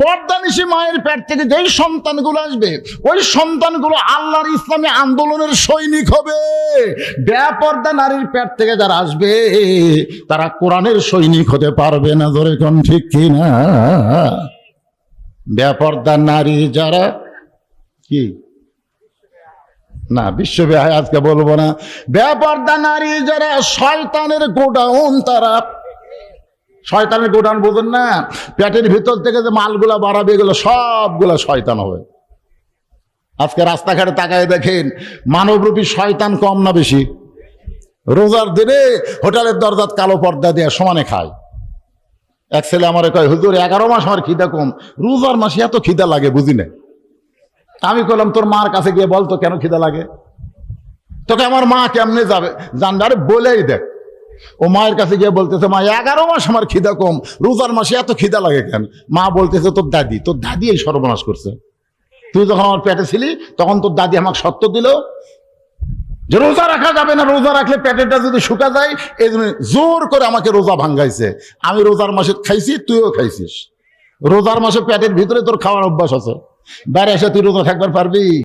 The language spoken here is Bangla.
পর্দানিশী মায়ের পেট থেকে যেই সন্তানগুলো আসবে ওই সন্তানগুলো আল্লাহর ইসলামী আন্দোলনের সৈনিক হবে। বেপর্দা নারীর পেট থেকে যারা আসবে তারা কোরআনের সৈনিক হতে পারবে না। ধরে কোন ঠিক কিনা? বেপর্দা নারী যারা কি না বিশ্বব্যাপী আজকে বলবো না। বেপর্দা নারী যারা শয়তানের গোডাউন, তারা শয়তানের গোডাউন বুঝেন না? পেটের ভিতর থেকে যে মালগুলা বাড়াবে এগুলো সবগুলা শয়তান হবে। আজকে রাস্তাঘাটে তাকায় দেখেন মানবরূপী শয়তান কম না বেশি? রোজার দিনে হোটেলের দরজাত কালো পর্দা দিয়ে সমানে খায়। এক ছেলে আমার কয়, হুজুর 11 মাস আমার খিদা কম, রোজার মাসে এত খিদা লাগে বুঝি না। আমি বললাম তোর মার কাছে গিয়ে বলতো কেন খিদা লাগে। তোকে আমার মা কেমনে যাবে জানবে? আরে বলেই দেখ। ও মায়ের কাছে গিয়ে বলতেছে, মা 11 মাস আমার খিদা কম, রোজার মাসে এত খিদা লাগে কেন? মা বলতেছে তোর দাদি এই সর্বনাশ করছে। তুই যখন আমার পেটে ছিলি তখন তোর দাদি আমাকে সত্য দিল যে রোজা রাখা যাবে না, রোজা রাখলে পেটেরটা যদি শুকা যায়, এই জন্য জোর করে আমাকে রোজা ভাঙ্গাইছে। আমি রোজার মাসে খাইছি, তুইও খাইছিস। রোজার মাসে পেটের ভিতরে তোর খাওয়ার অভ্যাস আছে, বাইরে এসে তুই রোজা থাকবার পারবি?